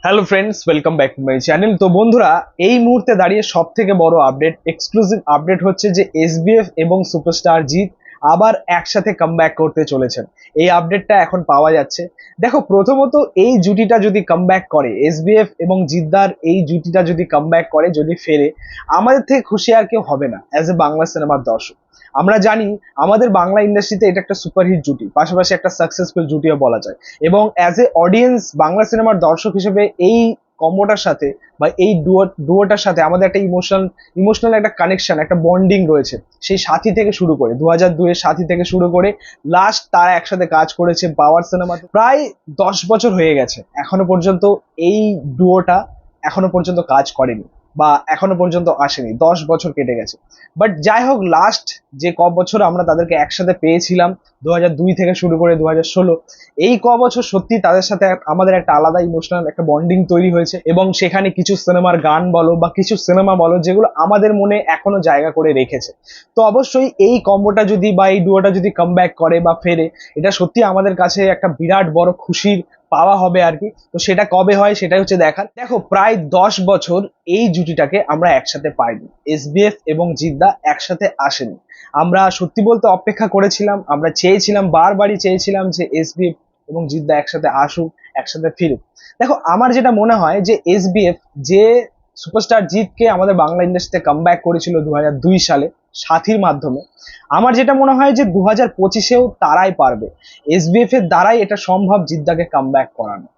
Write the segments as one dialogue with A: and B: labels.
A: Hello friends, welcome back to my channel. তো বন্ধুরা, এই মুহূর্তে দাঁড়িয়ে সব থেকে বড় আপডেট, এক্সক্লুসিভ আপডেট হচ্ছে যে এসবিএফ এবং সুপারস্টার জিৎ আবার একসাথে কামব্যাক করতে চলেছেন। এই আপডেটটা এখন পাওয়া যাচ্ছে। দেখো, প্রথমত এই জুটিটা যদি কামব্যাক করে, এসবিএফ এবং জিদ্দার এই জুটিটা যদি কামব্যাক করে, যদি ফেরে, আমাদের থেকে খুশি আর কেউ হবে না অ্যাজ এ বাংলা সিনেমার দর্শক। আমরা জানি আমাদের বাংলা ইন্ডাস্ট্রিতে এটা একটা সুপারহিট জুটি, পাশাপাশি একটা সাকসেসফুল জুটিও বলা যায়। এবং অ্যাজ এ অডিয়েন্স, বাংলা সিনেমার দর্শক হিসেবে এই কম্বোটার সাথে বা এই ডুয়োটার সাথে আমাদের একটা ইমোশনাল একটা কানেকশন, একটা বন্ডিং রয়েছে। সেই সাথী থেকে শুরু করে 2002-এর সাথী থেকে শুরু করে লাস্ট তারা একসাথে কাজ করেছে পাওয়ার সিনেমাতে, প্রায় 10 বছর হয়ে গেছে। এখনো পর্যন্ত এই ডুয়োটা এখনো পর্যন্ত কাজ করেনি বা এখনো পর্যন্ত আসেনি, 10 বছর কেটে গেছে। বাট যাই হোক, লাস্ট যে বছর আমরা তাদেরকে একসাথে পেয়েছিলাম, 2002 থেকে শুরু করে 2016, এই বছর সত্যি তাদের সাথে আমাদের একটা আলাদা ইমোশনাল একটা বন্ডিং তৈরি হয়েছে। এবং সেখানে কিছু সিনেমার গান বলো বা কিছু সিনেমা বলো, যেগুলো আমাদের মনে এখনো জায়গা করে রেখেছে। তো অবশ্যই এই কম্বোটা যদি বা এই ডুয়োটা যদি কামব্যাক করে বা ফেরে, এটা সত্যি আমাদের কাছে একটা বিরাট বড় খুশির পাওয়া হবে আর কি। তো সেটা কবে হয় সেটাই হচ্ছে দেখার। দেখো, প্রায় 10 বছর এই জুটিটাকে আমরা একসাথে পাইনি, এসবিএফ এবং জিদ্দা একসাথে আসেনি। আমরা সত্যি বলতে অপেক্ষা করেছিলাম, আমরা চেয়েছিলাম, বারবারই চেয়েছিলাম যে এসবিএফ এবং জিদ্দা একসাথে আসুক, একসাথে ফিরুক। দেখো, আমার যেটা মনে হয় যে এসবিএফ যে সুপারস্টার জিতকে আমাদের বাংলা ইন্ডাস্ট্রিতে কামব্যাক করেছিল 2002 সালে সাথীর মাধ্যমে, আমার যেটা মনে হয় যে 2025-এও তারাই পারবে, এসবিএফ এর দ্বারাই এটা সম্ভব জিদ্দাকে কামব্যাক করানো।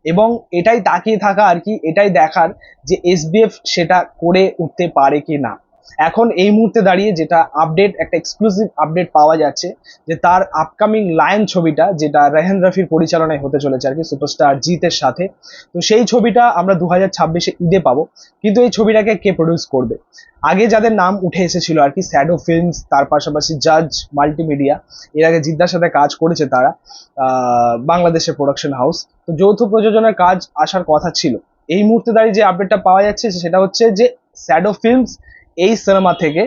A: এবং এটাই তাকিয়ে থাকা আর কি, এটাই দেখার যে এসবিএফ সেটা করে উঠতে পারে কি না। এখন এই মুহূর্তে দাঁড়িয়ে যেটা আপডেট, একটা এক্সক্লুসিভ আপডেট পাওয়া যাচ্ছে যে তার আপকামিং লায়ন ছবিটা, যেটা রেহান রফির পরিচালনায় হতে চলেছে আর কি সুপারস্টার জিতের সাথে, তো সেই ছবিটা আমরা 2026-এ ঈদে পাবো। কিন্তু এই ছবিটাকে কে প্রডিউস করবে? আগে যাদের নাম উঠে এসেছিল আর কি, শ্যাডো ফিল্মস, তার পাশাপাশি জাজ মাল্টিমিডিয়া, এর আগে জিদ্দার সাথে কাজ করেছে তারা, বাংলাদেশের প্রোডাকশন হাউস। তো যৌথ প্রযোজনার কাজ আসার কথা ছিল। এই মুহূর্তে দাঁড়িয়ে যে আপডেটটা পাওয়া যাচ্ছে সেটা হচ্ছে যে শ্যাডো ফিল্মস এই সিনেমা থেকে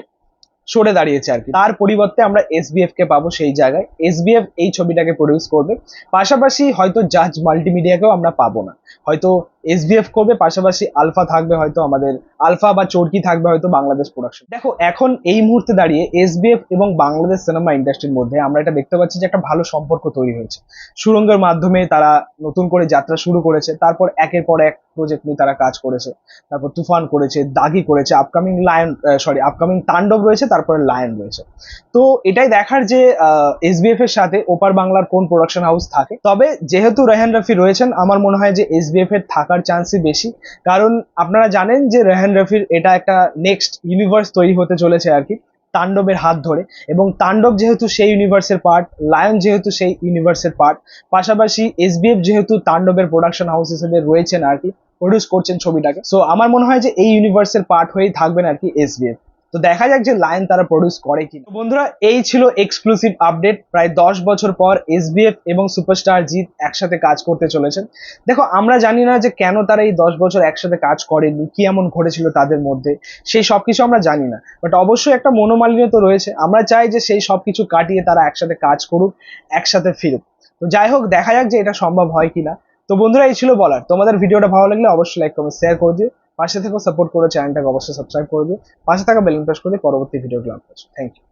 A: সরে দাঁড়িয়েছে আর কি। তার পরিবর্তে আমরা এসবিএফ কে পাবো সেই জায়গায়, এসবিএফ এই ছবিটাকে প্রডিউস করবে। পাশাপাশি হয়তো জাজ মাল্টিমিডিয়াকেও আমরা পাবো না, হয়তো এসবিএফ করবে, পাশাপাশি আলফা থাকবে, হয়তো আমাদের আলফা বা চরকি থাকবে হয়তো বাংলাদেশ প্রোডাকশন। দেখো, এখন এই মুহূর্তে দাঁড়িয়ে এসবিএফ এবং বাংলাদেশ সিনেমা ইন্ডাস্ট্রির মধ্যে আমরা এটা দেখতে পাচ্ছি যে একটা ভালো সম্পর্ক তৈরি হয়েছে। সুরঙ্গের মাধ্যমে তারা নতুন করে যাত্রা শুরু করেছে, তারপর একের পর এক প্রজেক্ট নিয়ে তারা কাজ করেছে। তারপর তুফান করেছে, দাগি করেছে, আপকামিং তাণ্ডব রয়েছে, তারপরে লায়ন রয়েছে। তো এটাই দেখার যে এসবিএফ এর সাথে ওপার বাংলার কোন প্রোডাকশন হাউস থাকে। তবে যেহেতু রেহান রফি রয়েছেন, আমার মনে হয় যে এসবিএফ এর থাকার চান্সই বেশি। কারণ আপনারা জানেন যে রেহান রফির এটা একটা নেক্সট ইউনিভার্স তৈরি হতে চলেছে আর কি, তাণ্ডবের হাত ধরে। এবং তাণ্ডব যেহেতু সেই ইউনিভার্সের পার্ট, লায়ন যেহেতু সেই ইউনিভার্সের পার্ট, পাশাপাশি এসবিএফ যেহেতু তাণ্ডবের প্রোডাকশন হাউস হিসেবে রয়েছেন আর কি, প্রডিউস করছেন ছবিটাকে, সো আমার মনে হয় যে এই ইউনিভার্সের পার্ট হয়েই থাকবেন আর কি এসবিএফ। তো দেখা যাক যে লায়ন তারা প্রডিউস করে কি। বন্ধুরা, এই ছিল এক্সক্লুসিভ আপডেট। প্রায় 10 বছর পর এসবিএফ এবং সুপারস্টার জিৎ একসাথে কাজ করতে চলেছেন। দেখো, আমরা জানি না যে কেন তারা এই 10 বছর একসাথে কাজ করেনি, কি এমন ঘটেছিল তাদের মধ্যে, সেই সবকিছু আমরা জানি না। বাট অবশ্যই একটা মনোমালিন্য তো রয়েছে। আমরা চাই যে সেই সবকিছু কাটিয়ে তারা একসাথে কাজ করুক, একসাথে ফিরুক। তো যাই হোক, দেখা যাক যে এটা সম্ভব হয় কিনা। তো বন্ধুরা, এই ছিল বলার। তোমাদের ভিডিওটা ভালো লাগলে অবশ্যই লাইক কমেন্ট শেয়ার করে দিও। পাশে থেকেও সাপোর্ট করে চ্যানেলটাকে অবশ্যই সাবস্ক্রাইব করে দিও। পাশে থাকা বেল প্রেস করে পরবর্তী ভিডিওগুলো আপলোড করছি। Thank you.